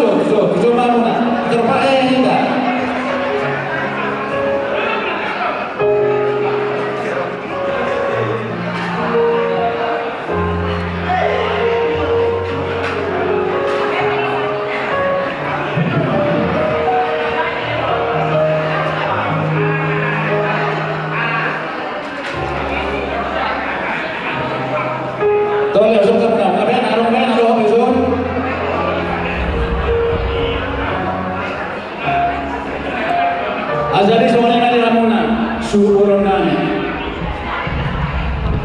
coba muna. Terpakai kita. Tolong usung sebentar. Apa yang arung main aduh usung. Azali semuanya kali ramuna syukur nami.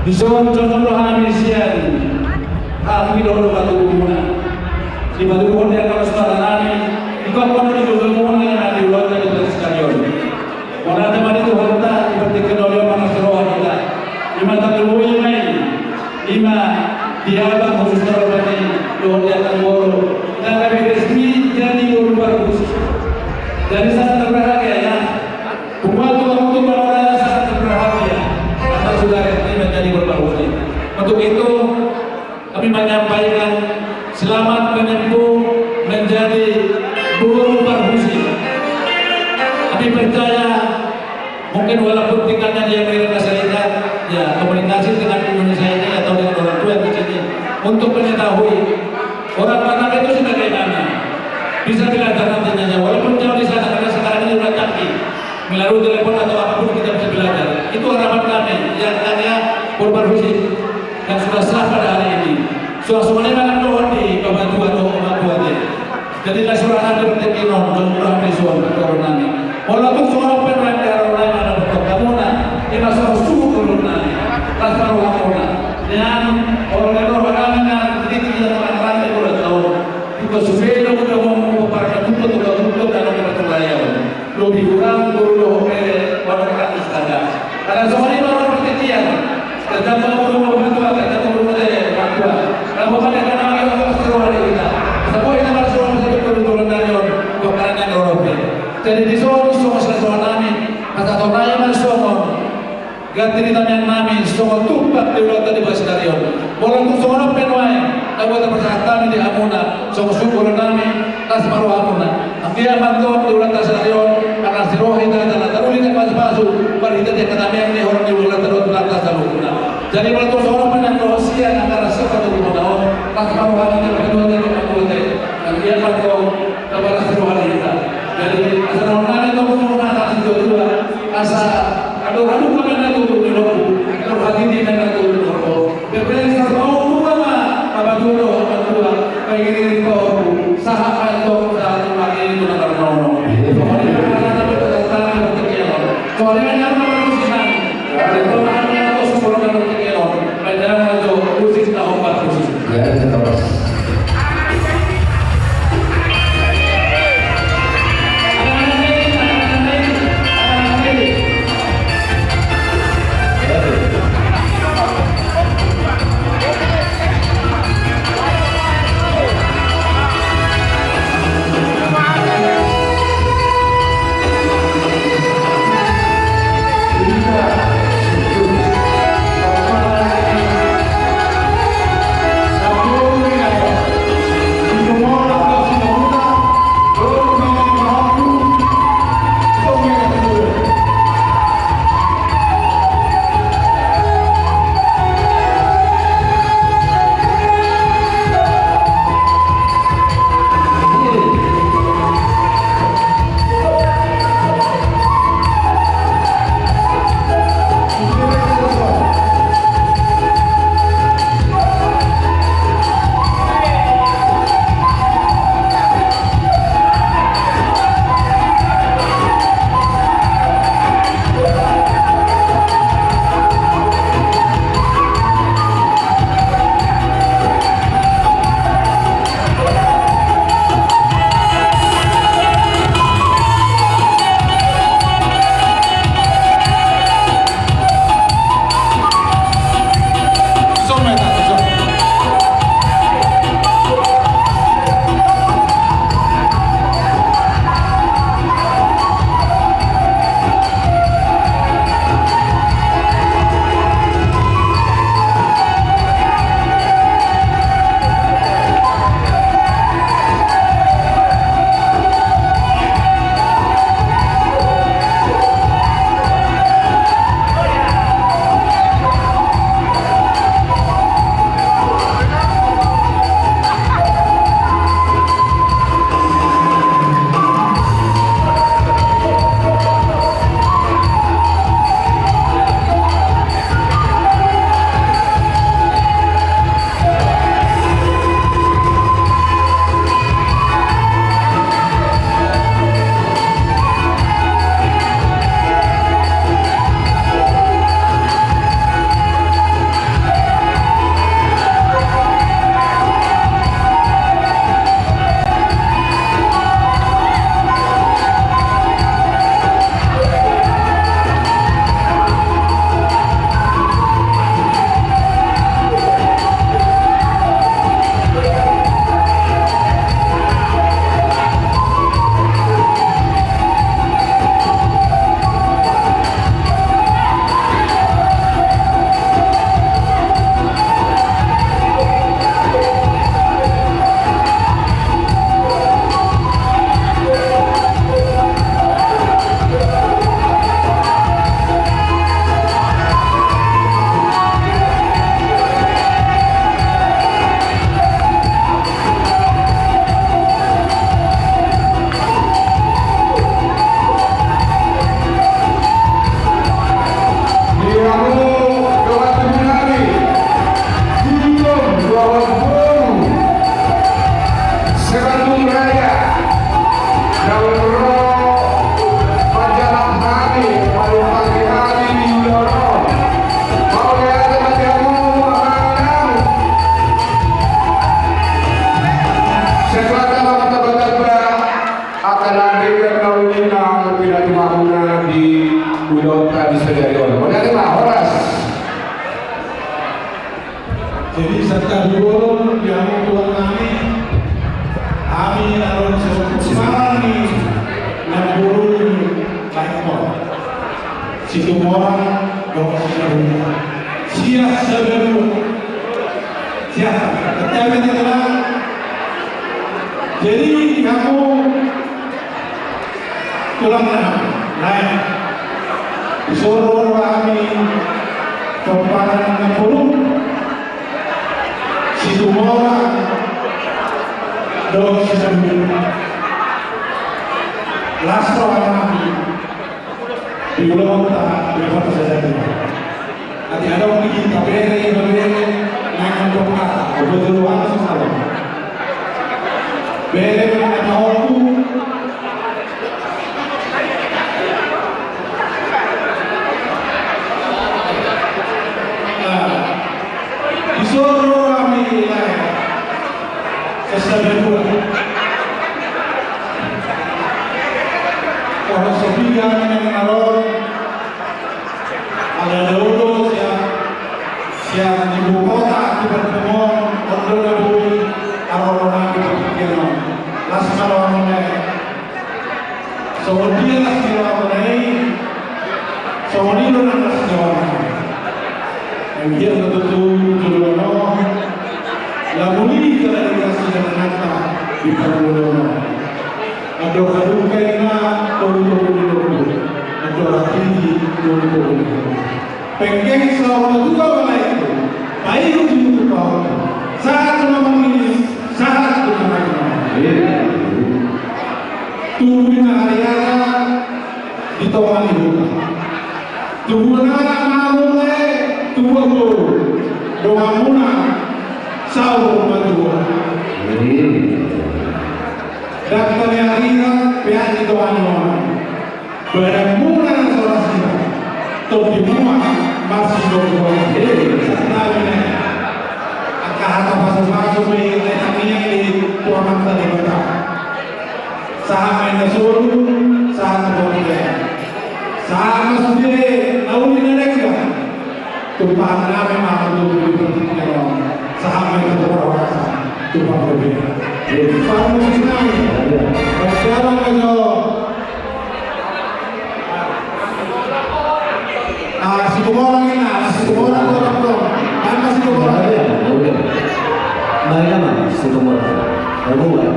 Bison contoh rohani sian. Kami dulu batu muna. Di batu muna yang kalau suara nami. Ikut kono di batu muna yang di luar dari stadion. Mana teman itu harta seperti kedua mana seroh kita. Lima tak luwi main. Lima diabang khusus terobati luar diakan boro dan kami resmi jadi guru bagus dari sangat berbahagia ya pembantu untuk orang sangat berbahagia karena sudah resmi menjadi guru bagus. Untuk itu kami menyampaikan selamat menempuh menjadi guru bagus. Kami percaya mungkin walaupun tingkatnya dia mereka saja ya komunikasi dengan Indonesia ini atau dengan orang tua di sini untuk mengetahui orang Batak itu sudah bagaimana bisa belajar nantinya walaupun jauh di sana karena sekarang ini sudah canggih melalui telepon atau apapun kita bisa belajar. Itu harapan kami yang hanya berbarusik yang sudah sah pada hari ini. Suasana akan doa di bapak tua jadi surah ada berarti non jumlah visual corona walaupun soal pengen corona ada betul kamu ini masuk suku corona tasar corona dan orang jadi tidak terang di bulan tahun juga sudah udah mau para tutup kalau kita terbayar lebih kurang guru orang ratus ada karena semua ini orang pertitian tetap mau bantu tetap mau bantu kalau pada kenal orang seluruh kita semua ini harus jadi di sini semua sesuatu nami kata orang yang semua ganti di tangan nami semua tumpah di luar tadi bahasa dari orang tuh semua penuai aku ada percakapan di Amuna semua syukur nami tas baru Amuna dia bantu di luar bahasa dari karena si roh itu adalah teruli dan pas-pasu berita dia kata yang di orang di luar terus lantas Amuna jadi bantu semua penang rohsia antara siapa di mana tas baru Amuna berdua dari Amuna dan dia bantu kepada si roh kita. Jadi asal orang itu semua anak dua asal aduh kemana tuh di loku kalau hati di mana tuh di loku berbeda sama bukan apa dulu kayak gini kok sahabat itu saat lagi itu nggak mau soalnya karena berkaitan dengan kegiatan soalnya yang berurusan dari pemahamannya atau sebelum kegiatan beda itu khusus tahu khusus ya terus. kami naroon sa sekarang ni nagburol kahit mo. Si Tumora, dong sinabunan. Siya sa bero. Siya. Katabi nila lang. Jadi kamu tulang naik. Disuruh kami kepada 60. Si Tumora dong sinabunan. Lastro kami di ulang tak dapat terjadi. Nanti ada orang bikin KPR naik untuk kata, betul apa salah. Bere dengan tahunku, disuruh kami naik sesuatu. Kalau sepian yang naron ada dulu siang ibu kota di pertemuan untuk lebih aroma di perpikiran las malamnya dia las malamnya dia las malamnya yang dia betul dulu lalu ini telah dikasih dengan nyata di pertemuan ada kadukaina dulu ada hati dulu pengen selalu juga wala itu baik itu kau saat memang ini saat itu tubuhin area ditawan itu tubuhin anak malu tubuh doa muna sahur berdua dokter yang ringan pihak ditawan bermula sorasinya topi semua masih dua sebenarnya akar masuk di tuan tadi betul saham yang suruh saham boleh saham sendiri tahu ini mereka tumpah nama memang untuk saham yang berapa tumpah berbeda saham senang sekarang kalau si Tumora ini, si Tumora belum. Mana si Tumora? Udah. Mari nama si Tumora. Baru ya.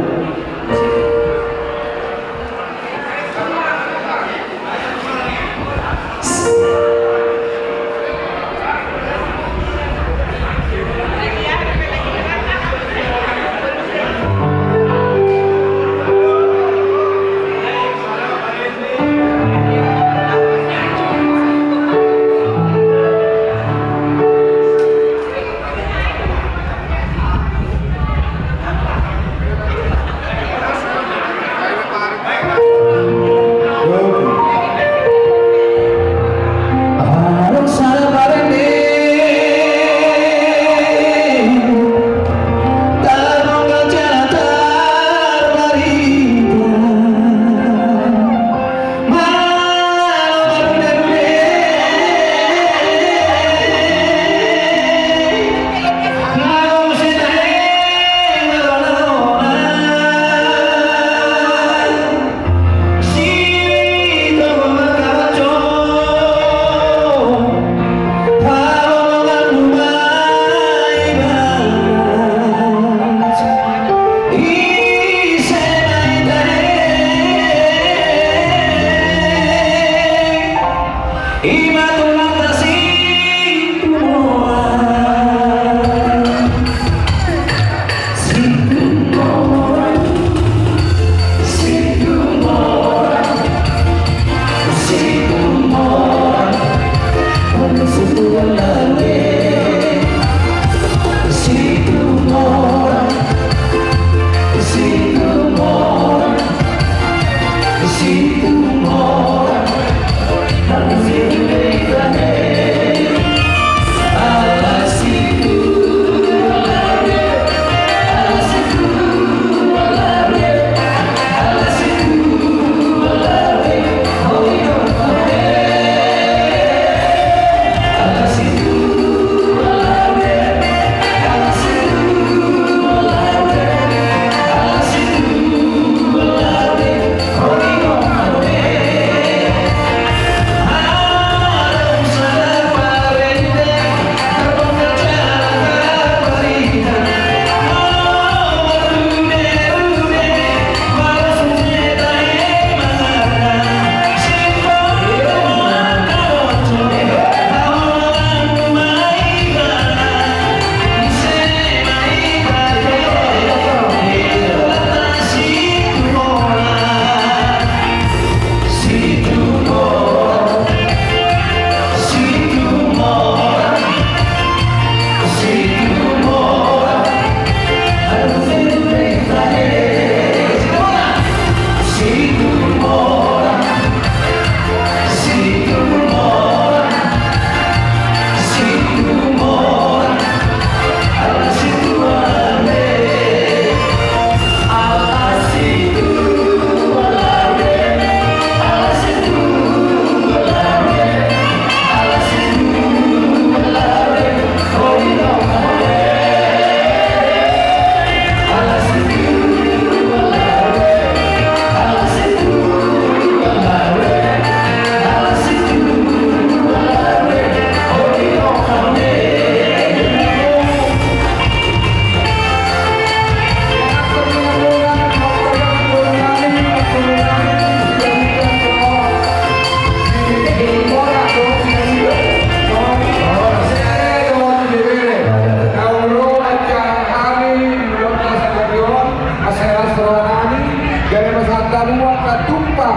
Hanua Katumpa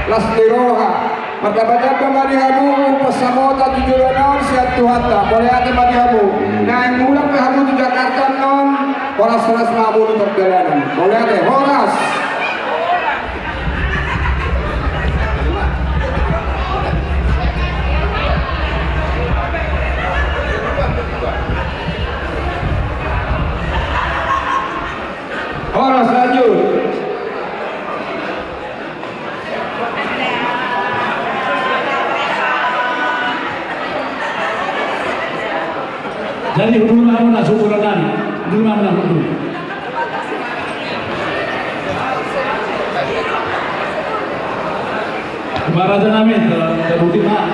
Lastiroha maka baca Marihamu pasamota 7 non siat Tuhata boleh hati Marihamu nah mulai ke Hamu di Jakarta non Horas Mabu di perjalanan boleh hati Horas Horas lanjut. Jadi dulu mana syukuran dulu mana dulu. Baraja namin teruti mah.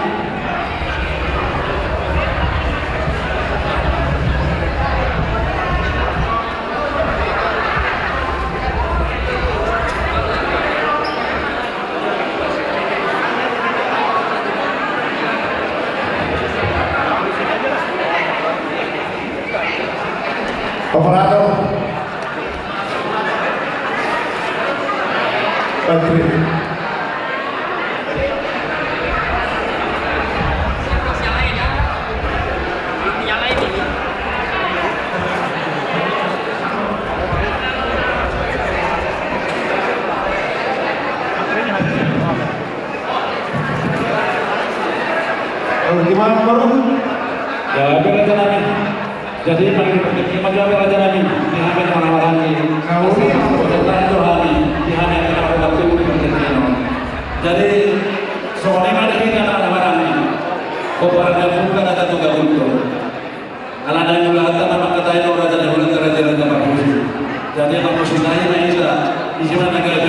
Operator Patri gimana baru? Ya beraja namin. Jadi paling penting bagaimana beraja namin dihamin orang-orang ini. Kau ini Tuhan dihamin orang waktu itu penting. Jadi soalnya ada kita orang-orang ini. Koparan bukan ada juga untuk. Kalau ada yang mengatakan nama kata itu orang jadi orang raja bagus. Jadi apa musimnya ini kita di sini negara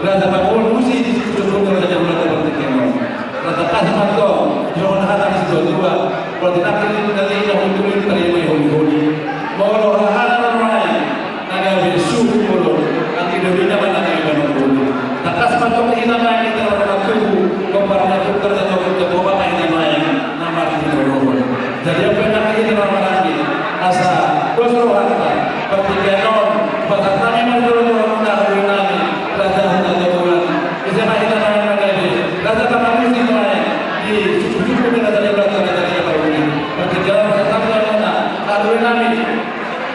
raja bagus musim di situ juga raja penting. Rata kasih manto, jangan hati di situ dua. Kalau kita pilih dari yang untuk itu dari yang holy. Mau hal orang naga besu mulu, nanti dunia mana naga besu. Tak kasih manto kita main kita orang tu, komparnya tu kerja tu bawa main main, nama kita orang. Jadi apa yang kita orang lagi, asa kosong harta, bertiga non, pasal kami menjual orang dunia raja raja bulan. Kita kita main naga besu, raja tanah musim main di suku-suku kita dari belakang dari baru ini. Berjalan tetap jalan lalu nami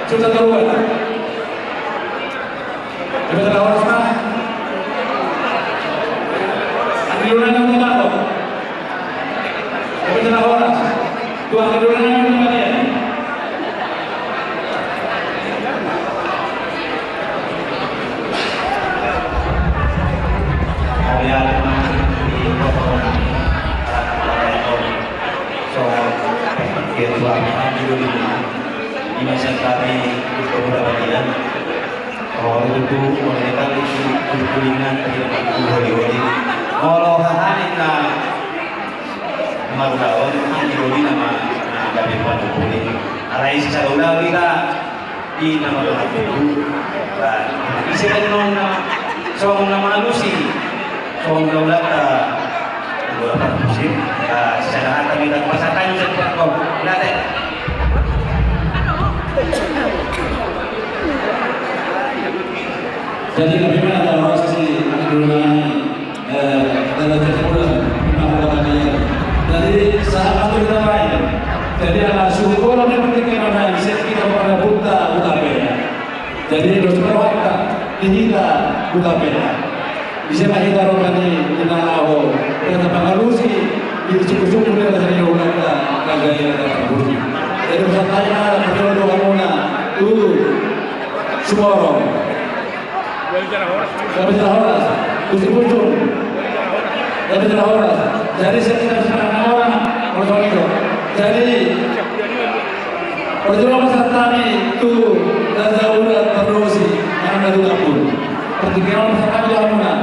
sudah keluar. Kita tahu semua. Anjuran yang mana? Kita tahu orang. Tuan anjuran yang mana dia? Di masa kami di beberapa bagian orang itu mereka itu kulingan holi-holi kalau hahanika marudawon holi nama gabi padu holi alai secara ulah kita di nama Tuhan itu dan isi non soal nama alusi soal ulah ta beberapa musim secara kami tak pasakan seperti kau lihat Jadi bagaimana dalam prosesi anjuran dalam terpulang pengakuannya. Jadi sahabat kita lain. Jadi ala syukur dan ketika mana set kita pada buta utapena. Jadi dosa waktu kita utapena. Bisa kita rokani kita awal. Kita pengarusi di cukup-cukup dari dari orang kagaya terbuka. Jadi pesertanya betul doa muna tu semua orang. Bicara horas, kusti muncul. Bicara horas. Jadi sekitar sekarang orang orang itu. Jadi perjuangan peserta itu Raja Urat Terrosi yang ada dua pun. Pertigaan peserta doa muna.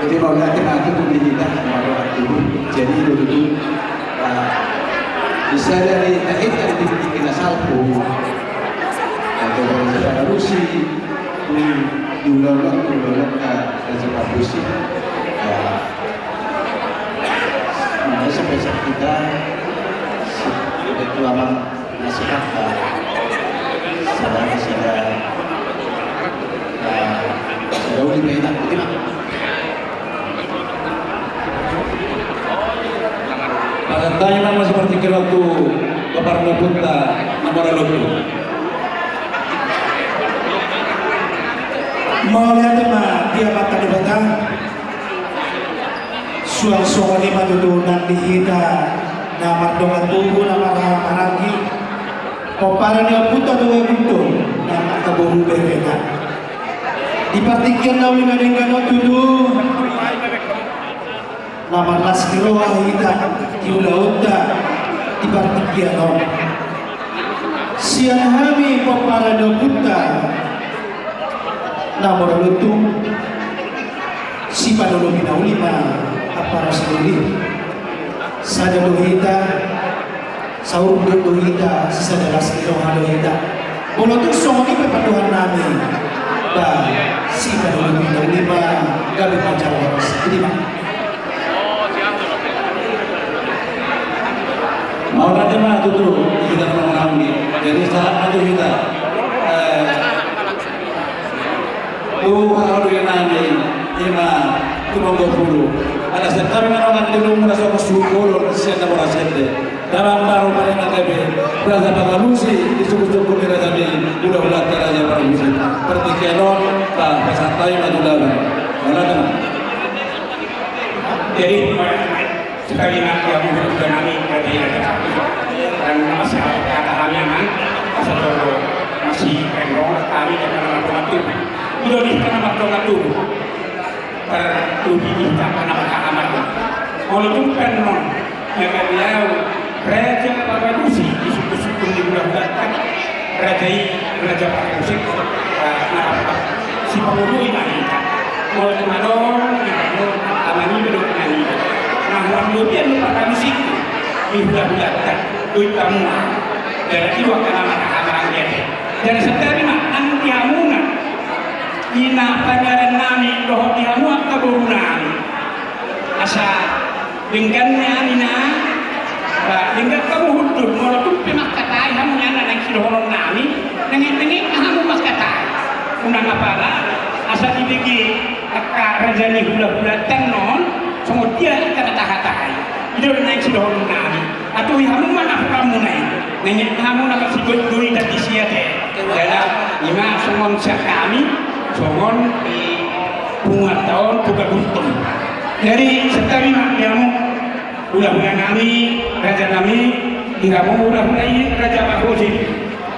Jadi kalau nanti pemerintah mau jadi dulu bisa dari akhir titik nasalku atau secara Rusi diulang-ulang ke secara Rusi sampai kita itu lama nasihat saudara sila jauh lebih enak, betul tak? Tanya nama seperti waktu Bapak Punta nomor logo. Mau lihat mah dia mata di batang suara di madudunan di hita nama dongan tubuh nama marangi opara dia puta dua pintu nama kaburu bereda dipartikan nawi nadengkan tuduh nama laskiro hita iulauta dipartikan siang hari opara dia puta namun itu si padolo pinaulima apa rasulullah saja dohita saur dohita sada laskiro dohita bolo tu songoni perpaduan nami ba si padolo pinaulima gabi pancar waras ini mah Mau nanti mah tuh kita orang jadi saat itu kita kalau yang nanti ima tu monggo dulu ada sekali orang dulu merasa bersyukur siapa merasa itu dalam baru pada nanti berasa bagalusi disuruh-suruh kita tadi udah raja bagalusi seperti kelon tak pesantai maju dalam mana teman Jadi sekali lagi yang sudah kami dan masih kata kami masih enggong kami akan melakukan Indonesia nama tu tertuju kita karena amat walaupun penon yang beliau raja Bagalusi disuku-suku di bulan-bulan raja Bagalusi si penghulu ini walaupun amani bedok ini nah kemudian Bagalusi di bulan-bulan utamu dari jiwa karena amaran dia dan sekali nanti amuna ina pangaran nami doh dihamu kaburu nami asa dinggannya ina dinggan kamu hudur walaupun pemak katai hamu nyana nang sidohonon nami nengin hamu mas katai unang apala asa dibigi akka rajani hula-hula tenon semua dia kata katai itu nang sidohonon nami atau hamu mana kamu nengin hamu nak sigoi tadi siate dalam lima semua kami songon di bunga tahun buka guntung dari sekali yang ulah-ulah kami raja kami tidak mau ulah-ulah ini raja Bagalusi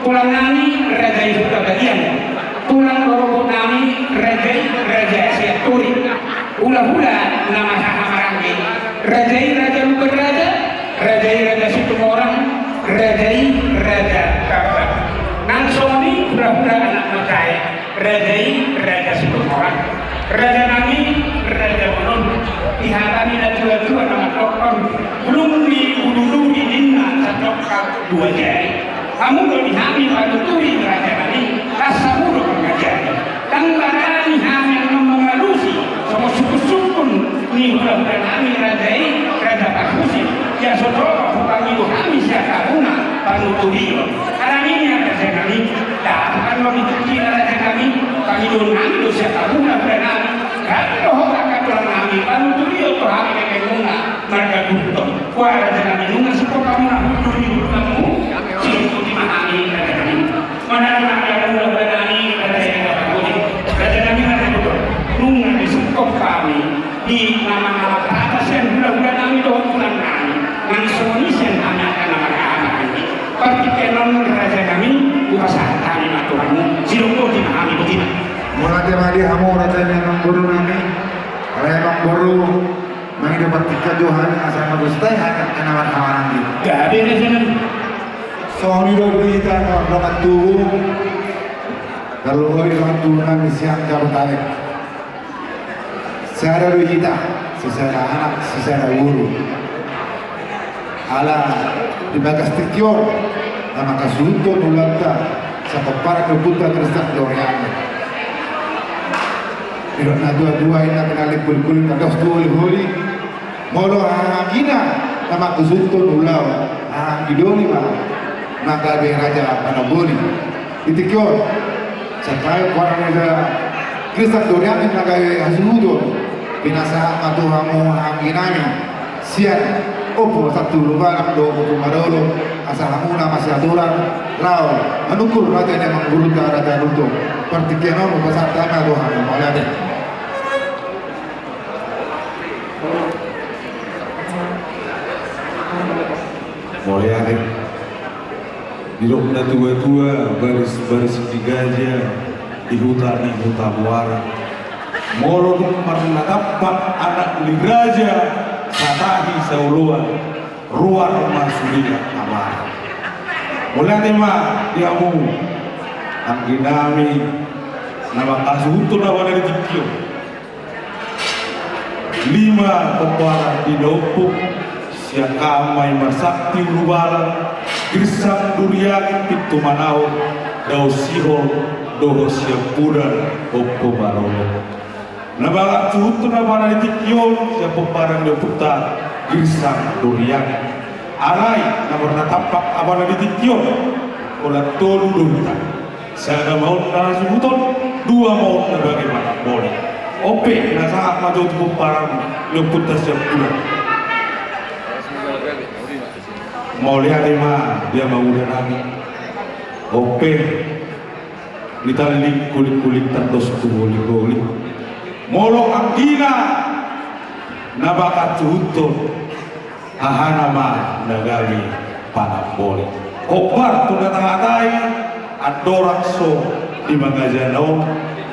pulang kami raja itu bagian pulang lorong kami raja Siaturi ulah-ulah nama Hamarangge raja lupa raja situ orang raja kabar nangsoni ulah-ulah anak makanya raja Situmorang, raja nami, raja Monon, diharani dan dua-dua nama tokon, belum diulului dinna satokal dua jari. Kamu lo dihami balutui raja nami, rasa mulu mengajari. Dan barani hami yang mengalusi, sama suku-sukun ni bulan nami raja Bagalusi, ya saudara bukan itu kami siapa guna balutui. Karena ini raja nami, tak akan lo dituki raja kami nami do siapa guna berenang kalau akan pulang nami lalu tuh itu hari kemuna mereka butuh wah raja nami nunga sepuluh kamu nak butuh di kamu siapa di mana ini raja nami mana nami ada mula berenang raja nami ada butuh nunga di sepuluh kami di nama-nama atas yang mula nami do pulang nami langsung ini yang hanya nama kami Parti kenon raja kami bukan saat kami maturanmu silongko di kami betina mulai dari hamu rajanya Mangburu nami raya Mangburu mangi dapat tiga Johan asal magustai akan kenawan kawanan di gabi raja nami soalnya udah berita orang tubuh kalau orang tubuh nami siang jauh tarik secara berita secara anak secara guru ala di bagas tikior nama kasunto nulanta sa pagpara ng puta tersak doryana pero na dua-dua ina tinalik kulkulin na dos huli molo hangina nama kasunto nulaw hangidoli ma nagabe raja panabuli itikyo sakay kuan ada Kristen Dorian yang nagabe hasudo binasa matuhamu aminami sian opo satu lugar do opo marolo asal hamuna masih aturan lao anukur raja yang mengguruta raja ruto partikiano mo pasatama do hamu malade Moleane Dirok na tua-tua baris-baris di gajah di hutan muara Molon marna dapat anak li raja satahi sauluan ruar masulia amar Moleane ma diamu ang ginami nama kasuhuto na wana dikyo 5 peparang di dopuk siang kamay masakti rubala girsang durian pintu manau daw sihol doho siang puran oppo barolo nabaga cuhuto na bana itikyon siya peparang deputa girsang durian alay na bernatapak abana itikyon ulat tolu dunta siya maut na suhuton 2 maut na bagaimana boleh ope na saat maju peparang deputa siang puran mau lihat mah dia mau udah nami ope ditali kulit terus kulit molo angkina nabakat cuhutun ahana mah nagali panaboli kobar tuna tangatai adorakso di magajanau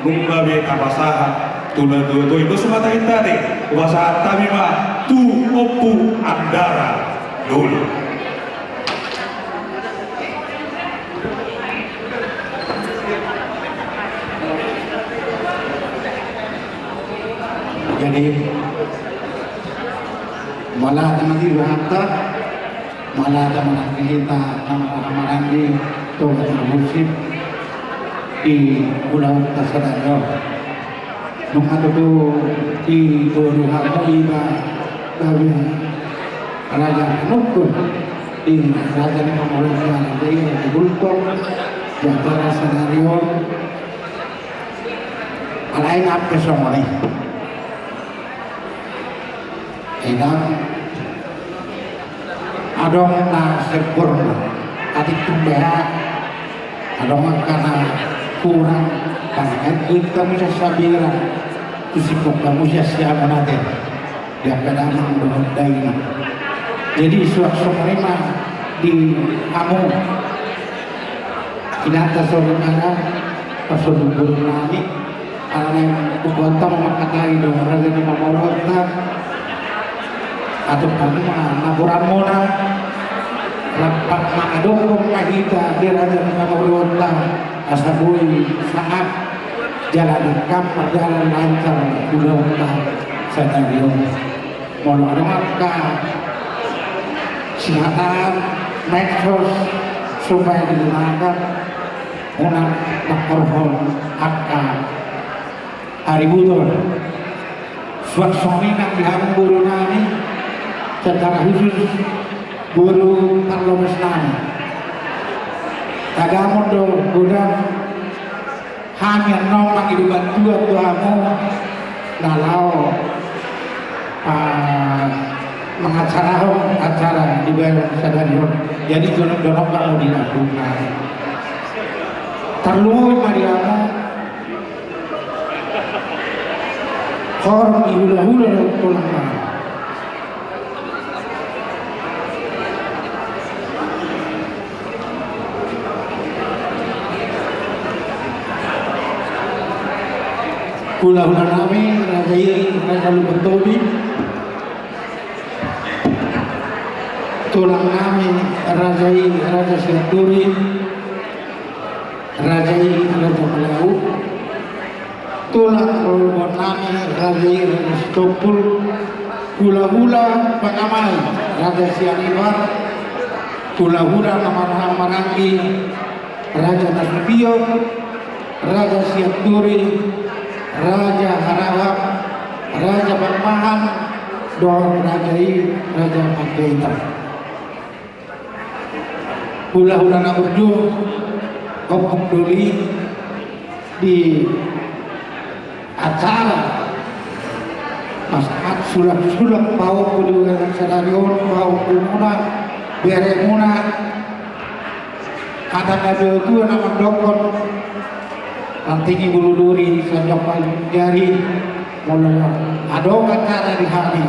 nunggabe kapasaha tuna dua itu semata kita deh kuasa tami mah tu opu andara dulu jadi malah nanti bahata malah ada kita amalan di Tuhan Muslim di Pulau Tasadayo mengadu tu di Tuhan Iba dari Raja Nukun di Raja Malaysia di Bultong Jatara Sadario alain apa semua Edang adong na sempurna adik tumbeha adong karena kurang karena itu kamu sabira usipok kamu siapa nanti dia kadang mendoain jadi suatu mereka di kamu inata sore mana pasal guru nani karena kubuatan makatai dong raja nama morota atau kami naburan mona rapat makadong kahita di raja Namorota asabui saat jalan dekam perjalanan lancar Bulota stadion mono maka silakan medsos supaya digunakan untuk makorhon akka hari bulan suasana yang diharum guru nani secara khusus guru Carlo Mesnani kagamun do gudang hanya nomang hidup bantuan tuamu nalau mengacarahong acara di bawah stadion jadi donok-donok kamu dilakukan terlalu mariamu horm ihulah-hulah dan pulang Kula-kula nami Raja Lubentobi tulang nami Raja Siaturi Raja Malau tulang robot nami Raja Stopul kula-kula pengamal Raja Sianibar kula-kula Marangi Raja Nasribio Raja Siaturi Raja Harahap, Raja Bakmahan, Don Rajai, Raja Magdaita. hula-hula na urjo Kompong Duli di acara masakat sulap-sulap bau kuliwulan sadarion bau kumuna bere muna kata kabe itu nama dokon nanti bulu duri sanjok jari mulai ada acara di hari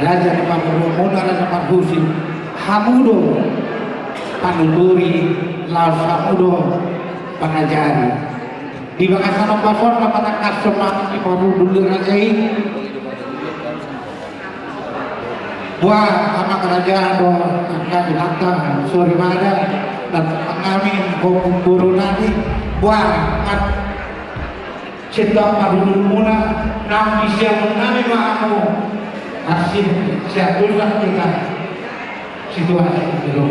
raja depan muna raja depan husin hamudo panuturi laos hamudo pangajari di bangsa pasor pada kasema di paru dulu rajai buah sama kerajaan do angka ilata sore mada dan pengamin hukum guru nanti buah at cinta paru muna nam isya menami maamu hasil siatulah kita situasi itu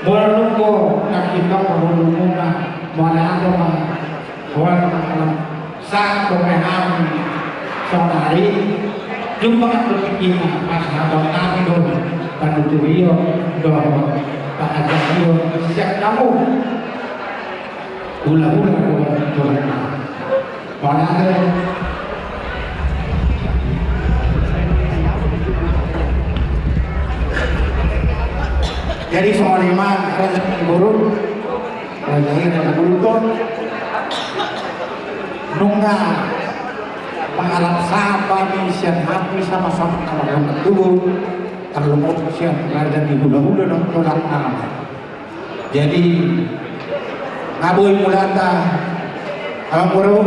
berluko nak kita paru muna mana ada mah buat saat pemaham saudari jumpa berpikir pas abang kami dulu pada tujuh doa pak ajario siap kamu hula-hula doa mana ada jadi soal iman ada guru Rajai dan Guluton nungga pengalam sapa misian hapi sama-sama kalau tubuh kalau mau siap raja di hula-hula dan tolak nama jadi ngaboy mulata kalau guru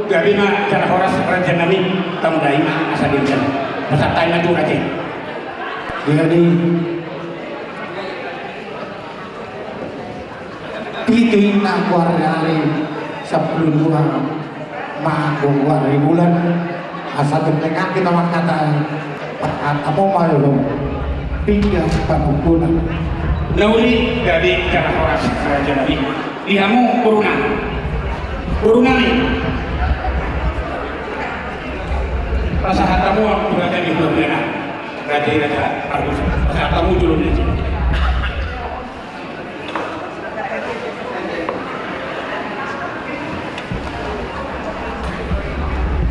Gabi mah cara horas raja nabi tamu daima asa dinjan masa taima tu raja jadi Piting na kuarari 10 mahal bulan asal tertengah kita kata apa malu pindah panukunan nauli dari cara horas raja nabi lihamu kurungan nih rasa hatamu berada di bulan raja harus rasa hatamu julun aja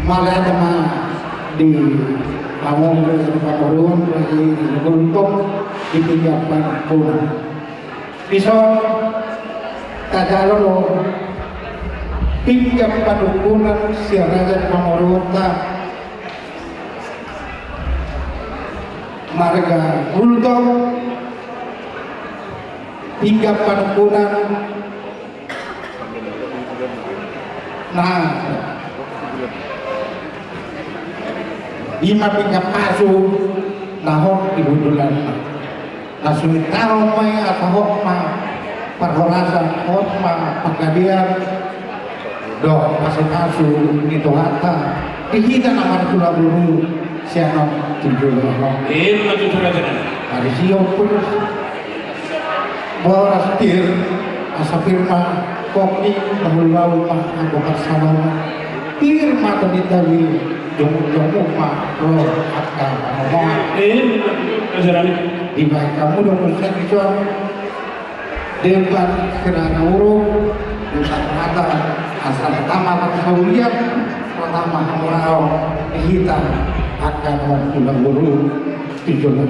malah teman di Pamong Pakorun lagi untuk ditinggalkan pulang. Pisau tajalo pinjam padukunan si Raja Pamorota marga untuk pinjam padukunan nah ima pinjam pasu nahok ibudulan nasulit tahu may atahok ma perholasan hok ma pagkadian do pasu nito hata ihita naman kula buru siya nang tujuh maju tujuh aja hari siyo pulus boras tir asa firma kopi bahulaw ma ako kasalaman firma taditawi jomuk ma roh akan ngomong di baik kamu dong berusaha kisuan debat kerana urung usah mata asal pertama kesaulian pertama hamurau kita akan mempulang guru tujuan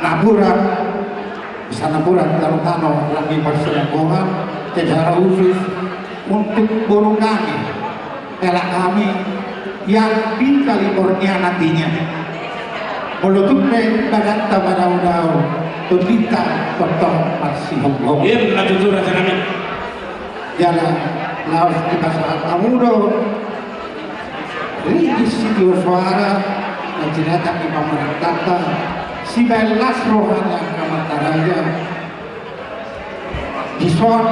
naburan bisa naburan tano lagi perselingkuhan secara khusus untuk guru kami elak kami yang di California nantinya melutuk badan tamadau-dau tundita potong masih hongkong iya benar jujur aja kami jalan laos kita saat amudo rigis sidio suara dan cerita di pemerintah si belas rohani kamataraja di son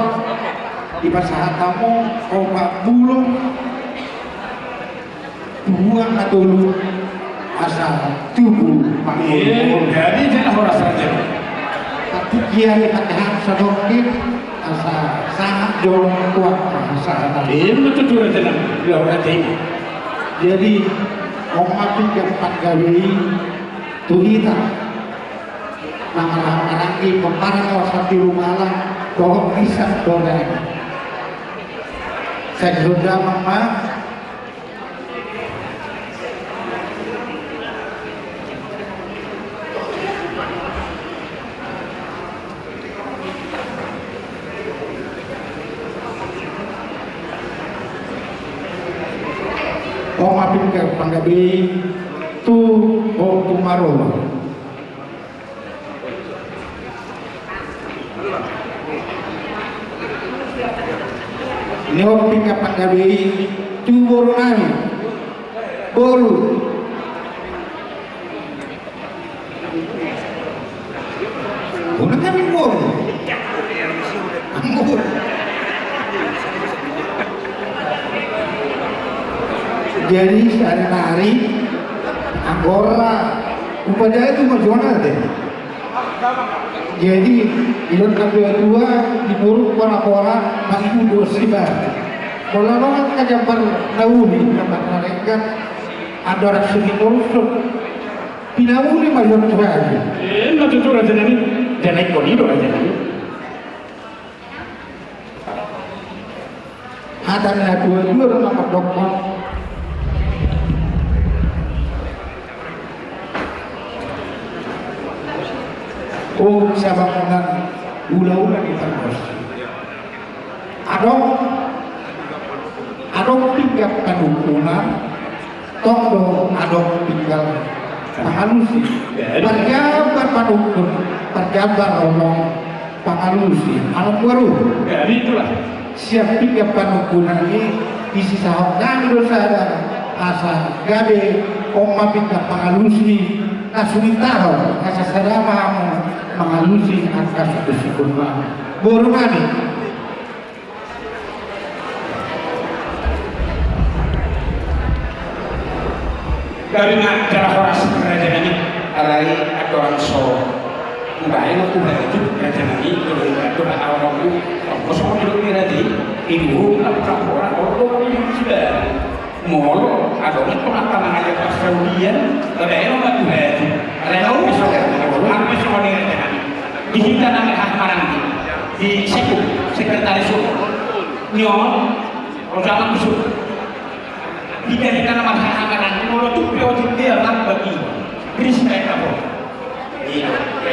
di pasahat kamu obat bulu buang atau asal tubuh jadi jangan horas saja tapi dia dikatakan sedikit asal sangat jauh kuat asal ini betul aja jadi omat yang 4 kali tuhita Nangalang-alangi pemparang kawasan di Rumalang Bohong pisang goreng. Saya sudah mama mapin ke panggabi tu tumaro. Ini mapin ke panggabi tu borunami boru. Bukan kami boru. Anggur. Jadi sehari-hari Anggora upacara itu majuan deh. Jadi idon kedua dinurut para masih dua sibar. Kalau orang kajabar nauni tempat mereka ada rasa dinurut pinauni majuan terakhir. Nggak cucu raja nani, jangan ikut itu raja nani. Ada dua nama dokter. Oh, sabangan ula-ula di Tangos. Adong tinggal kadukunan, tondo adong tinggal pangalusi. Perjabar padukun, perjabar ngomong pangalusi. Anak baru. Ya itulah. Siap tinggal padukunan ini isi sahok dan dosa ada asa gabe oma tinggal pangalusi. Kasulitaho, kasasadama mengalusi atas kesyukuran borumani. Dari cara horas raja nani alai aturan so ubai lo ubai itu raja nani kalau itu awal itu kosong itu raja ibu lapor orang sudah molo adonya pengatangan aja pas kemudian ada yang nggak tuh ada yang bisa aku bisa ngomongin aja di kita nama Ahmarang di sekretaris nyon orang besar di kita nama Ahmarang molo tuh prioritas dia lah bagi respect apa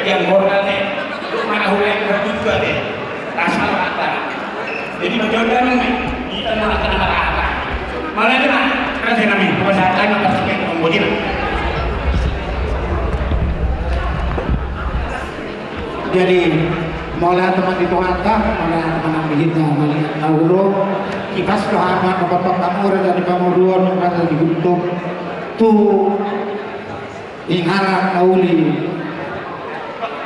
yang bornane mana hulek berjuga deh asal rata jadi menjodohkan kita nama apa malah itu nak kerja kami perusahaan yang tersedia kemudian jadi mulai teman itu antah mulai teman kita mulai tahu kipas kehaman bapak kamu dari pamuruan ada dibentuk tuh ingharap nauli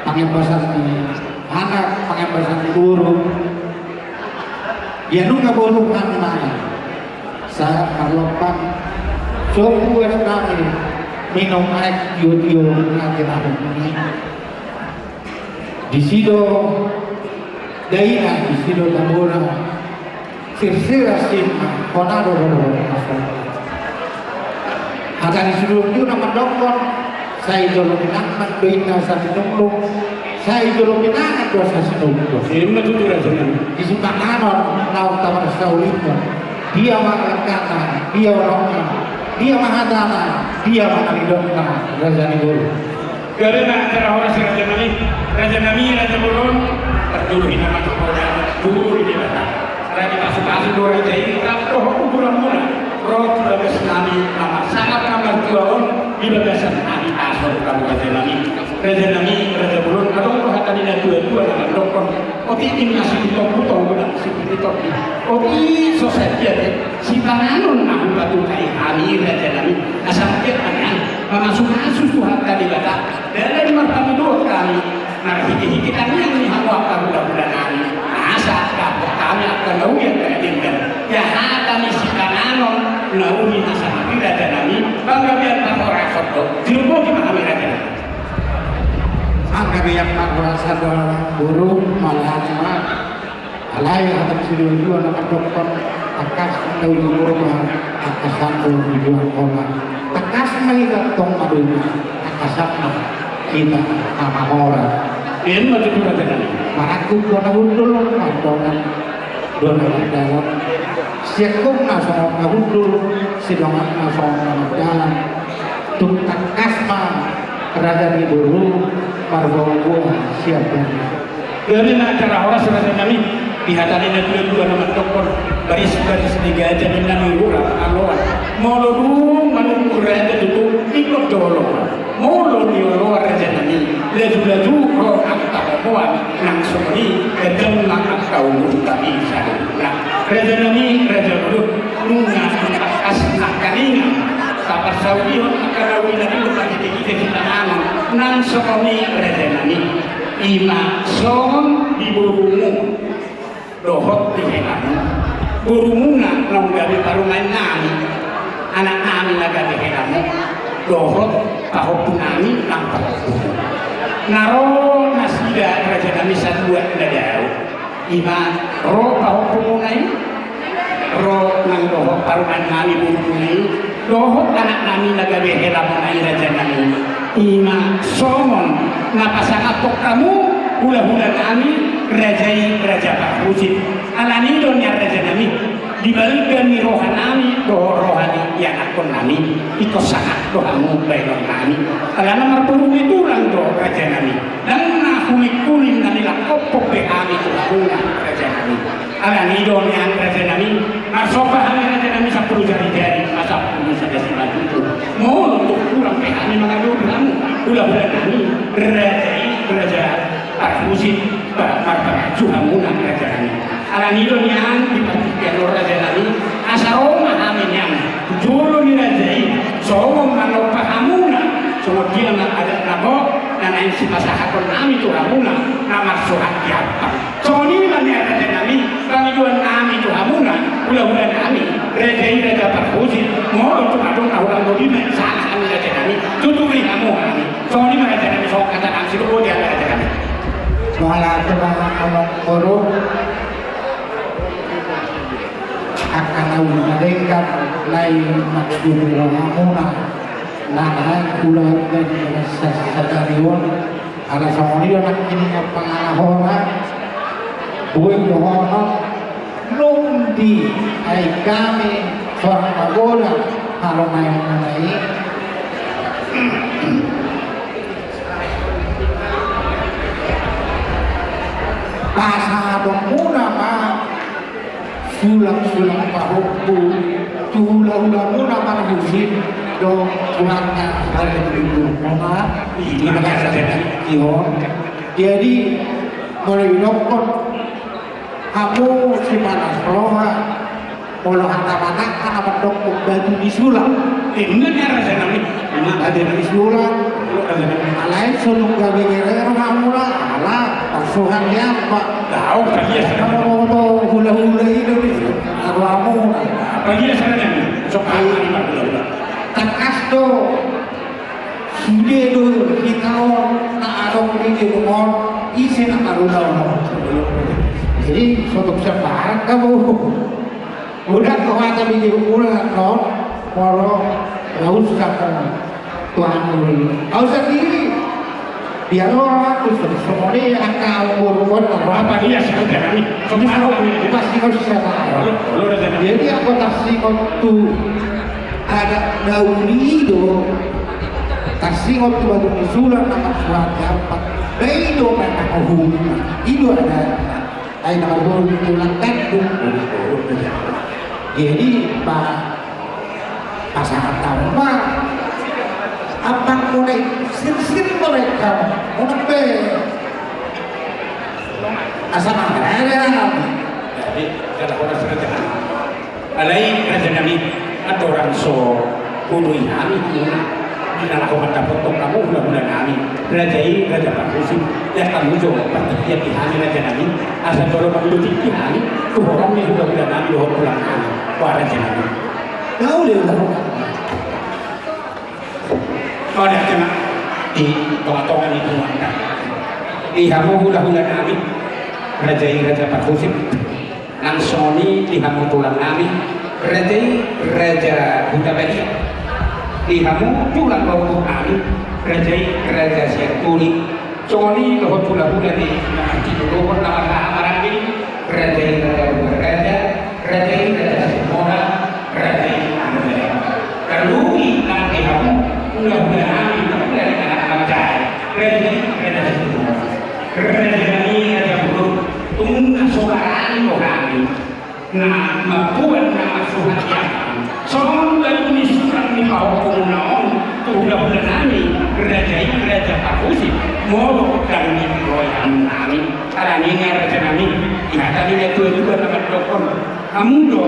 pengembasan di anak pengembasan di guru ya nu nggak boleh kan mana saya berlompat coba kami minum air yo nanti ini di sido daina di sido tambora sirsira simma konado agar di sido itu nama dokter saya jolo minangan doina satu nunggu saya jolo minangan dua satu nunggu ini tuh raja nani di Sukanon laut tawar saulimah dia mengatakan, dia orangnya, dia mahadana, dia mengalidona, Raja Niburu. Karena cara orang Raja Nami, Raja Burun, terjuluh nama kepada dulu di mana. Raja masuk dua raja ini, roh kuburan mula, roh sudah Nami nama sangat nama tuan di bagasan Nami asal kamu Raja Nami, Raja Burun, kalau roh tadi ada dua dengan dokter, oke ini masih ditoputong bukan seperti topi. Oke, sosial si panganun aku batu kai hari Raja Nami asal kita masuk Tuhan tadi kata dari martabat dua kali nah hiki kami yang hawa kamu bulan kami asal kami akan tahu yang terjadi ya kami si panganun naumi asal Raja Nami bangga biar orang foto dirubah di mana Raja Nami angka yang merasa burung malah cuma alai atau sido anak dokter akas tahu rumah akasan tujuan kolam akas mai tong adunya akasan kita sama orang. Ini macam tu raja nami. Aku kena undul mantongan donat dalam. Siakung nasong undul sidongan nasong dalam. Tungkak kasma raja di bulu marbawa siapa. Dari nak cara orang raja nami dihadapi dengan dua nama doktor baris-baris tiga aja dengan nami urang aloan. Molo manuk raja itu ikut dolo. Molo ni orang raja nami. Laju-laju roh angka bawa nang semedi kedeng nak kau tak bisa. Nah, raja nami raja dulu nunga asna kaninga. Kapal Saudi karena winari lagi kita nang semedi raja nami. Ima son di burungu dohot di helamu burunguna nong gabi parungan nami anak nami nagabi helamu dohot pahok nami nampak naro nasida raja nami sadua dadau ima ro pahok punai ro nang dohot parungan nami burungunai dohot anak nami nagabi helamu nai raja nami ima somon napasang apok kamu hula-hula kami raja Pak Husin alani donya raja nami dibalikan ni rohanami rohani yang akon nami ikut sangat dohamu baikon nami alana marpulung itu lang do raja nami dan nahumikulin nami lakopok behami tuhuna raja nami alani donya raja nami marsopa kami raja nami 10 jari-jari masa puluh saja sebab itu mau untuk pulang behami mengadu kamu hula-hula nami raja Pak Husin martabak juhamuna raja nami alani donya dipatikan raja nami asaroma aminyang julu ni rajai somo manopa hamuna so dia nak ada nabo dan yang si pasahakon nami tu hamuna nama surat siapa so ni mana raja nami kami jual nami tu hamuna ula-ula nami rajai raja Pak Husin mau tu adong orang bodina salah kami raja nami tuturi kamu nami so ni mana raja nami so kata nami siapa dia raja nami malah teman anak korup akan mengadekan lain maksud rohamuna nah ulah dan sadarion ala samoni anak ini pangalahona buih dohono lumdi ay kami seorang pagoda kalau main-main pasabong muna mah sulang-sulang pahukku tulang-ulang muna marhusin do tulangnya ada di rumah ini negara Tihon jadi mulai dokter kamu si panas roha kalau anak-anak anak dokter baju disulang ini raja nami ada disulang lain sulung gabi gerero kamu lah alah pasuhannya apa tahu dia kamu mau hula-hula itu kamu dia sebenarnya sok hula-hula takas do sudah do kita nak adong di rumah isi nak hula-hula jadi suatu kesempatan kamu udah kau ada di rumah non kalau laut sekarang Tuhan mulia, kau sendiri biar orang itu semuanya angka umur apa dia sebenarnya ini semua pasti kau bisa tahu. Jadi aku taksi waktu ada daun itu taksi waktu batu disulang nama surat dapat itu mereka kahum itu ada air nama tulang kandung jadi pak pasangan tambah abang mulai sir-sir mereka menebe asal ada jadi kalau orang raja alai raja nami atau orang so kudui kami di dalam komentar potong kamu bulan-bulan kami raja Pak Husin yang kamu jawab pertiap di kami raja nami asal kalau kamu di kami tuh orangnya bulan-bulan kami doa pulang kami wah raja nami kau lihat ada kena di tengah-tengah itu mana di hamu hula-hula nami raja Pak Husin nang soni di hamu tulang nami raja Huda Badia di hamu tulang bawah nami Raja Siaturi Coni lohot pula-pula di Cidolohon nama Amarangin Raja Simona Raja Kalungi nanti kamu mudah-mudahan dari anak macai Raja Simona Raja buruk tunggu soalan kami nah mapuan nama suhat yang soal lalu ni surang ni bawah kunaon udah nami Raja Pakusi mau dan ni royal nami arani Raja nami ingat tadi dia juga nama dokon kamu do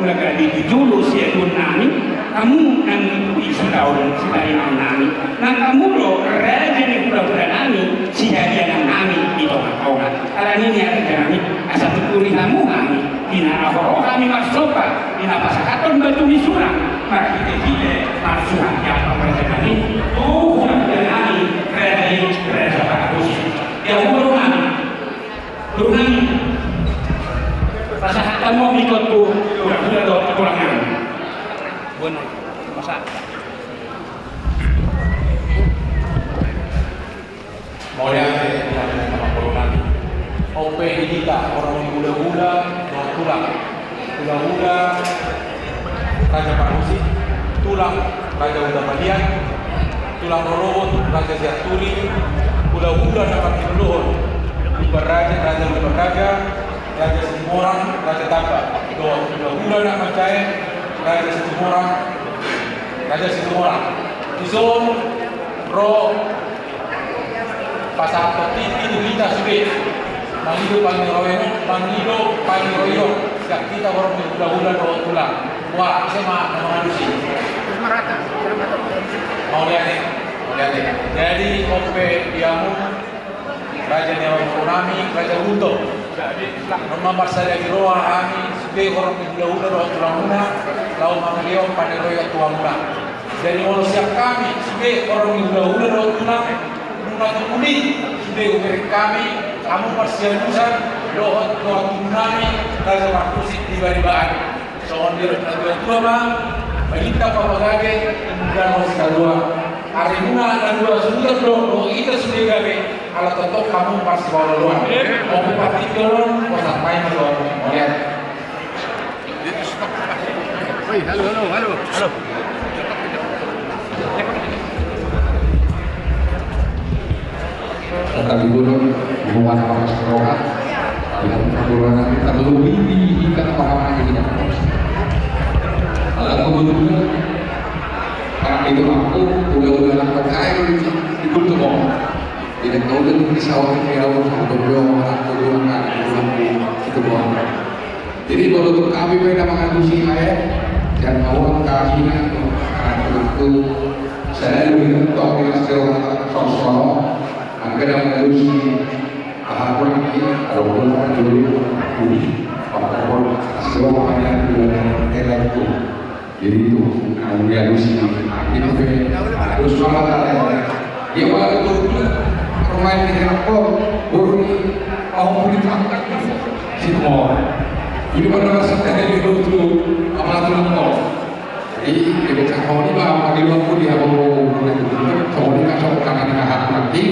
naga di dulu si itu nami kamu nang bisa daun si dari nami nah kamu do Raja ni udah nami si dari nami itu kau arani Raja nami asal tukuri kamu nami ina ahoro kami masopa ina pasakaton batu ni surang maka kita masuk yang Raja nami kami Raja Pakusi yang kurang pasahatan mau ikut tu udah kekurangan benar masa mau lihat sama corona OP kita orang muda-muda mau tulang Raja Pakusi tulang Raja Udapadian tulang Rorobot Raja Siaturi muda-muda dapat diluhur Raja Raja Simorang Raja Tapa muda nak percaya Raja Simorang Izon Ro pasal itu kita sudah Mangido Pangiroyo siap kita orang muda-muda tulang wah sama manusia mau lihat nih jadi OP Diamu Raja Nyawa Konami Raja Uto nomor saya di roa kami sebagai orang muda-muda tulang lau manglio Pangiroyo tuang jadi mau siap kami sebagai orang muda-muda tulang Muli sebagai umur kami kamu persiapan doa kami Raja Pakusi tiba-tibaan soal dia dua bang kita papagage dan harus kedua hari bunga dan dua sudah doa kita sudah gabe kalau tentu kamu pasti bawa luar mau bupati turun pasang main luar lihat halo tetapi dulu hubungan apa serokat dengan perburuan kita lebih diikat apa ini kalau kebetulan karena itu aku udah anak percaya ikut tuh mau tidak tahu dan bisa orang yang untuk beliau aku gunakan itu mau jadi kalau untuk kami beda mengadusi saya dan awal kahinan karena itu saya lebih tahu dengan segala sosok agar mengadusi ahapun ini ada orang dulu pulih apapun semua yang dengan itu jadi itu mengadusi itu terus malah dia malah itu pemain di apa baru mau ditangkap si mau ini pada masa tadi itu apa tuh mau jadi kita cakap ini mah bagi luar pun dia mau kemudian kasih kanan kanan nanti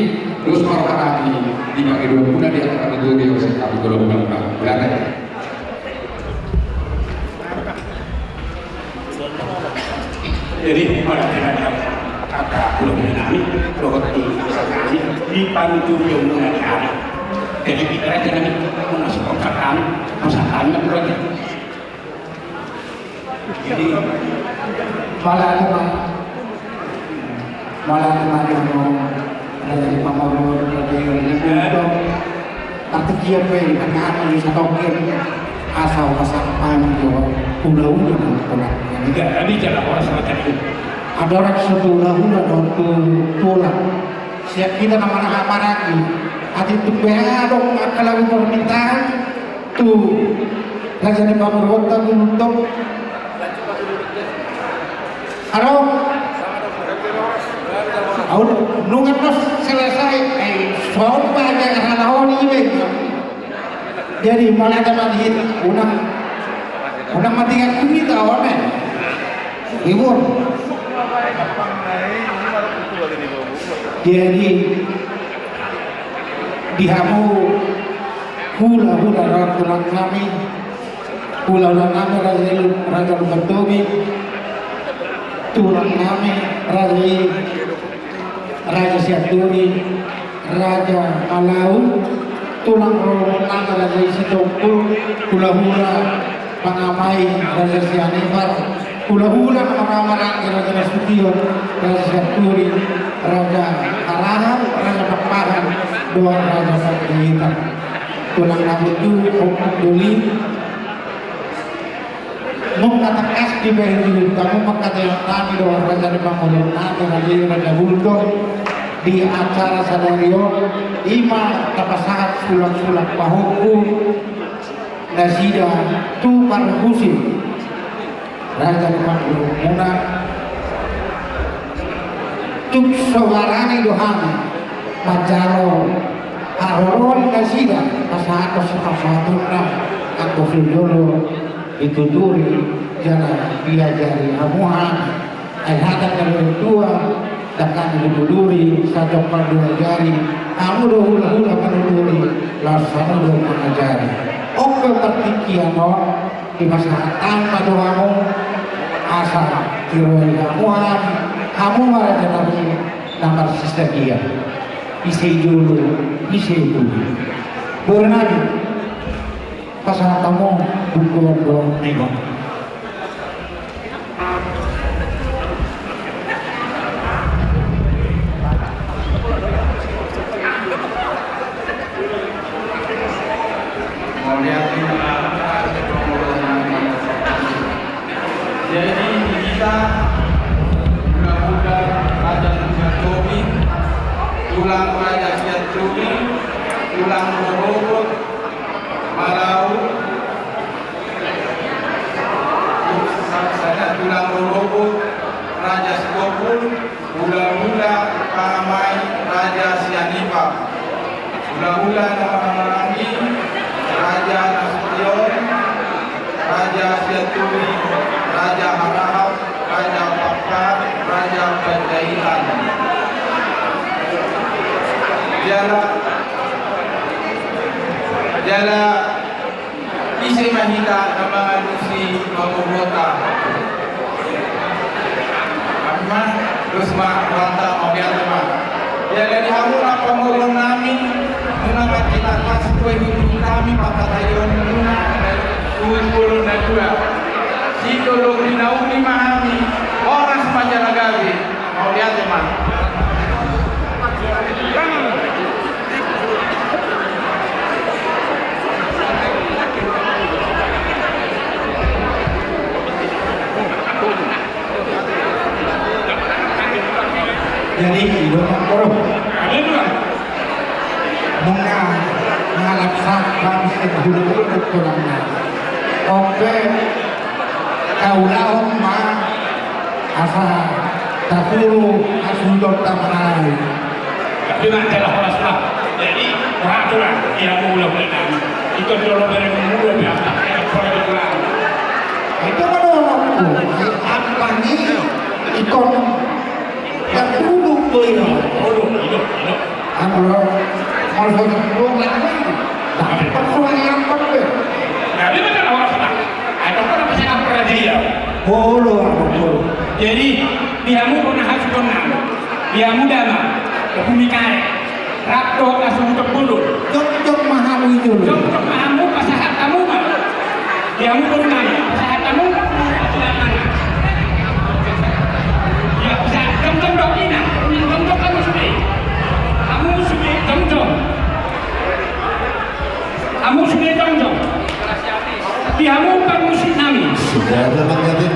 terus malah nanti di bagi dua bulan dia akan itu dia bisa kami kalau bukan berada jadi pada kata belum menami properti sekali di pantu yang mengenai jadi kita jangan masuk kontrakan masakannya proyek jadi malah teman yang dari pamor dari itu tapi dia pengen karena di satu asal panjang udah enggak tadi cara orang semacam itu ada orang setulah tulang siap kita nama apa lagi hati itu dong kalau permintaan tuh Raja di Pamorwota untuk halo nungan mas selesai soal banyak hal ini jadi malah teman itu unang matikan kita awalnya libur Jadi dihamu hula-hula ratulan kami, hula-hula kami Raja Lubantobi, tulang kami Raja Siaturi, Raja Malau, tulang rombongan kami Raja Isitongkul, hula-hula pangamai Raja Sianifar, hula-hula pengamangan Raja Nasution, Raja Siaturi, Raja Arahan, Raja Pakpahan, doa Raja Pakpahitan. Tulang nabutu Om Doli mengatakan di bawah kamu mengatakan kami doa Raja Pangulun Raja Buldo di acara sadario ima tapasahat sulang-sulang pahuku nasida tu parhusim Raja Pangulun Muna tuk sawarani dohana majaro Aron nasida pasahat pasahatuna aku sudolo dituturi jangan diajari amuhan ayatan dari tua takkan dibuduri satu per dua jari kamu do hula-hula menuduri laksana do mengajari oke pertikiano di pasahatan madoamu asa kiroi amuhan kamu marah nabi namar sisagia isi dulu isi dulu bernadi pasal kamu buku doang nego jadi kita mudah-mudahan Raja Siaturi, tulang Raja Siaturi, tulang Rorobot, Malau, saya tulang Rorobot, Raja Sikopul, hula-hula Pangamai Raja Sianipa, hula-hula nama lagi Raja Nasution, Raja Siaturi, Raja Harahap, Raja Pakar, Raja Panjaitan. Jala isi mahita na mga lusi mamumota. Amma lusma rata obyatama. Jala dihamur apa ngurung namin muna kita kasih kue hidup kami pakatayon muna kuih na dua. Sito lo rinauni mahami oras majalagawi obyatama. jadi hidup korup mengalap sakam sedulu kurangnya oke kaulah ma asa takulu asundot tamanai Dengan jalan horaslah. Jadi peraturan yang mula-mula itu dulu dari mula biasa. itu kan orangku apa nih ikon yang duduk tuh ini Hidup. kalau mau belum lagi tapi persoalan yang berbeda Nah, ini kan horaslah. Ada kan apa sih apa dia? bolo Jadi diamu pernah harus pernah. Diamu dama. Bumi kare. Rakto langsung terbulu. jok mahamu itu Jom mahamu pasahat kamu mah. Diamu pernah. Pasahat kamu. Ya bisa jom dok ina. Jom kamu sudah. Kamu sudah jom. Kamu sudah jom. Diamu permusim nami. Sudah ada Bang Gavin?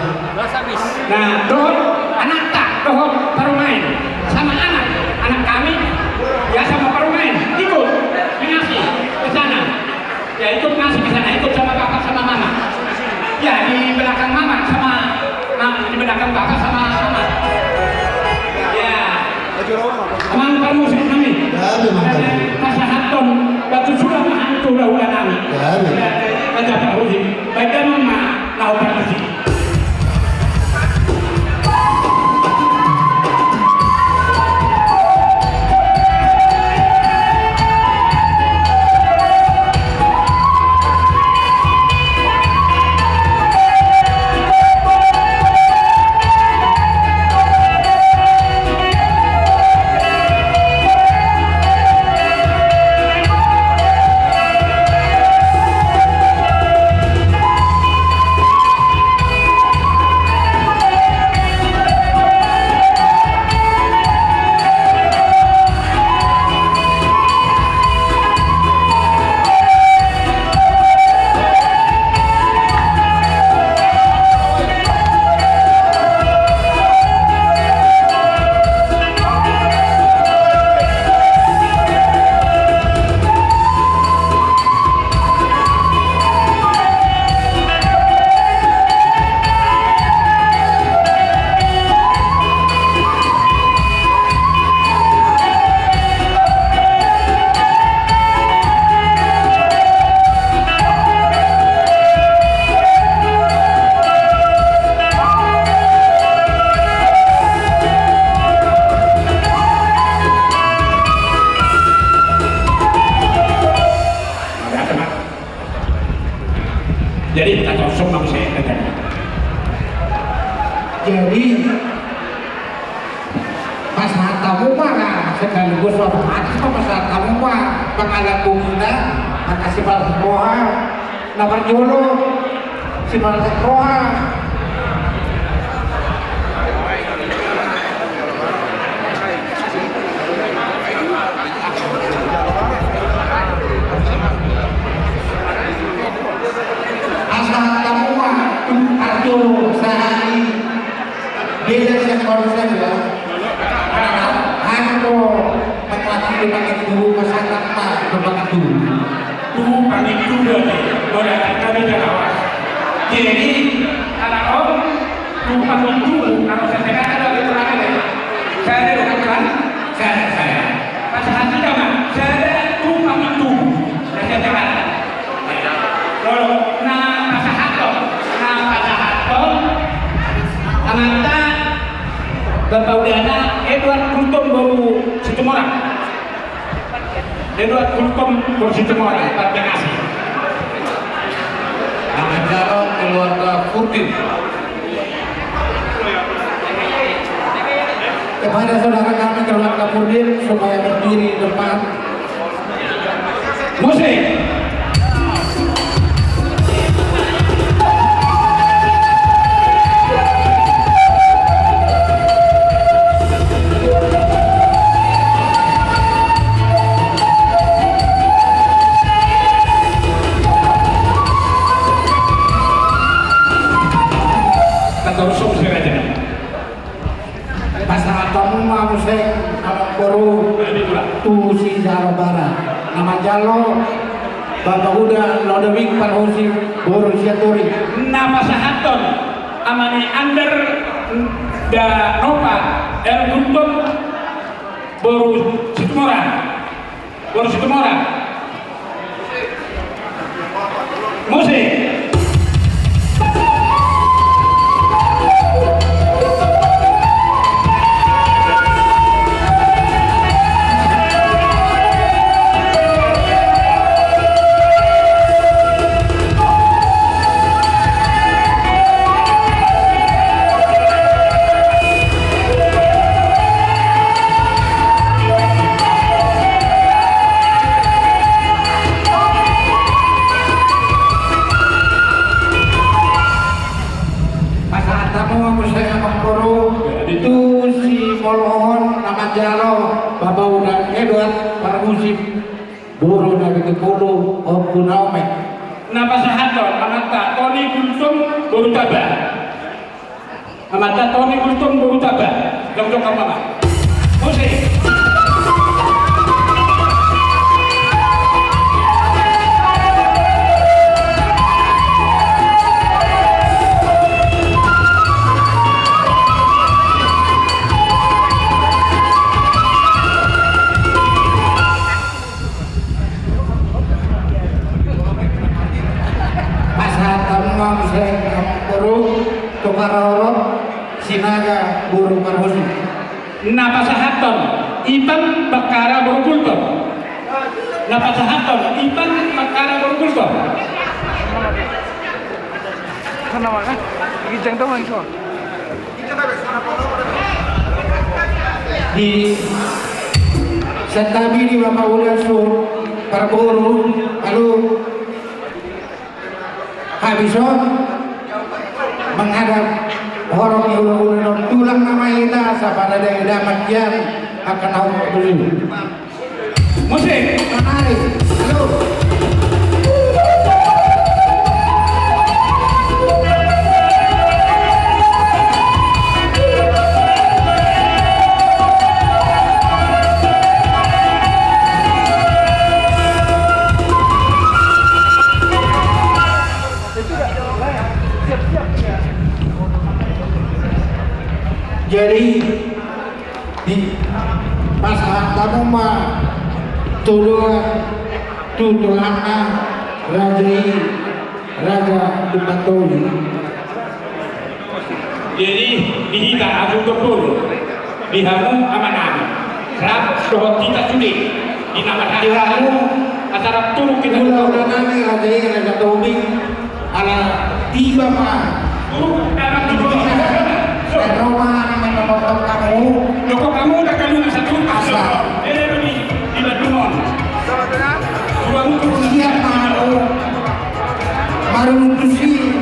Nah, dohot anak tak, dohot parumain sama anak kami ya sama parumain ikut ngasih ke sana, ya ikut ngasih ke sana, ikut sama bapak sama mama, ya di belakang mama sama di belakang bapak sama mama, ya emang permusim kami, pasahaton batu sudah mahan ulah kami, ya ada permusim, baiknya mama lau permusim. Sumang saya kata. Jadi masalah kamu mah sekaligus otomatis masalah kamu mah mengalah bunda makasih balas roha nama jolo si balas roha masalah kamu mah arjo sehari dia yang konsen ya Hano mengatasi pakai dulu masyarakat berbakat dulu. Tuh kami juga nih, boleh kami jawab. Jadi anak om lupa dulu kalau saya katakan ada keterangan ya. Saya ada keterangan, saya. Masalah tidak mah, saya ada lupa itu. Saya katakan. Lalu, Amanta Bapak Udana Edward Kultom baru Situmorang. Edward Kultom baru Situmorang, terima kasih. Nama calon keluarga Putih. Kepada saudara kami keluarga Putih supaya berdiri depan musik. Pasangan kamu mau musik nama koru tu si Jawa Barat nama jalo Bapak Uda Lodewik Parhosi Boru Siatori Nama sahaton amani under da Nova El Guntum Boru Situmorang musik. Bapak Uda Edward Parmusik Buru Nabi Kepulu Opu Naumek Nama sahaton Amata Tony Kultum Boru Taba Amata Tony Kultum Boru Taba Jom kamana musik. Tokaroro Sinaga Buru Parhosi Napa sahaton Ipan Bakara Boru Kultum. Napa sahaton Ipan Bakara Boru Kultum. Kenapa? Gijang tuh main soal. Di Sentabi di Bapak Uda Sur Parboru lalu Habison menghadap horong ulu-ulu tulang nama kita sapada daerah makian akan awak dulu musik. menarik halo jadi di masalah kamu mah tuduhan Raja Dumatoli. Jadi dihita aku betul dihamu amanah rap dohot kita sudi di nama Dihamu acara turun kita udah nani Raja Tobing ala tiba pak. Dan Roma menonton kamu. Loko kamu udah kamu satu Asal. di Bandung. Suamu Siap maru nutusi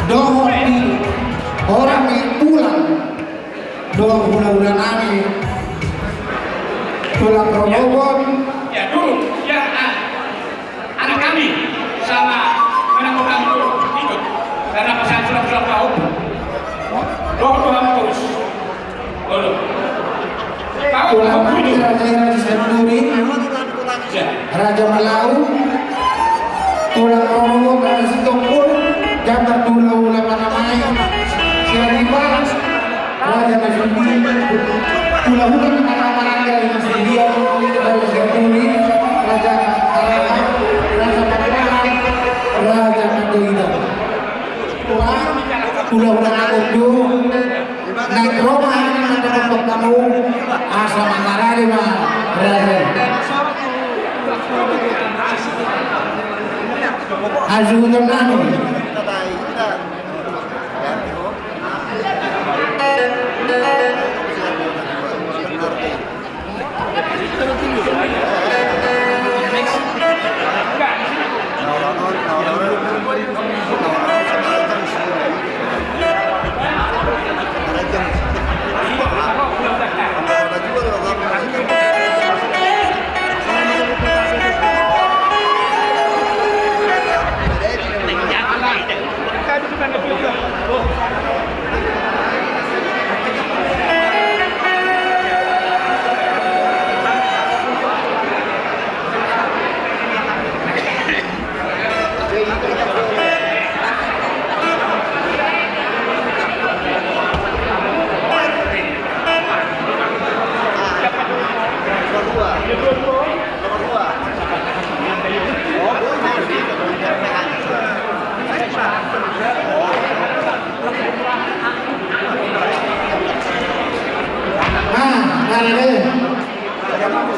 dohor di orang yang pulang doa bulan-bulan nami pulang Rombongan. Ya dulu, ya anak kami sama anak orang itu ikut karena pesan surat-surat kau. Doa terus. Dulu. Kau Pulang lagi Raja Senduri, Raja Malau, tulang Rombongan dari Situmpul, gambar tulang namanya, siapa Raja Senduri, tulang nama-nama dari India, Raja Senduri, Raja Raja Mataram, Raja Mandoida. Tulang aku naik Roma untuk kamu asal Mangarari mah Raja. Ajudan nani.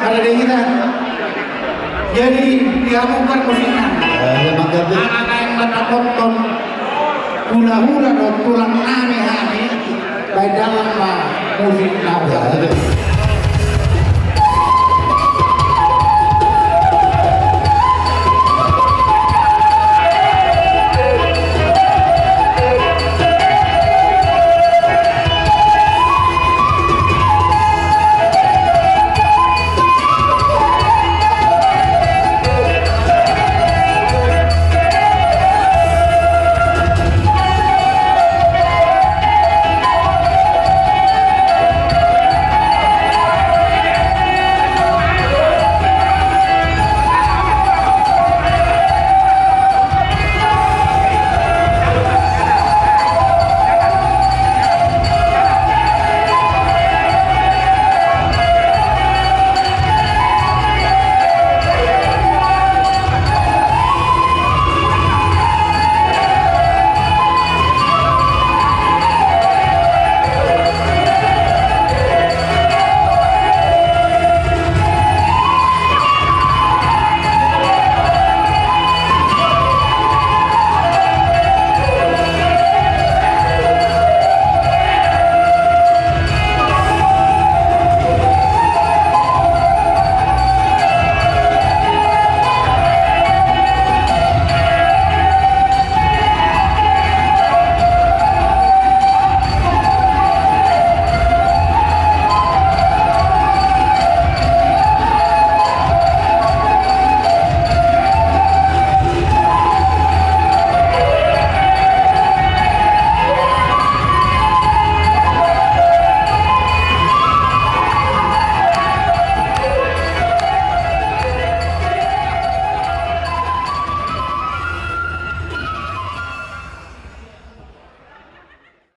Ada kita. Jadi diamukan musiknya. Anak-anak yang menonton hula-hula dan tulang aneh-aneh baik dalam musik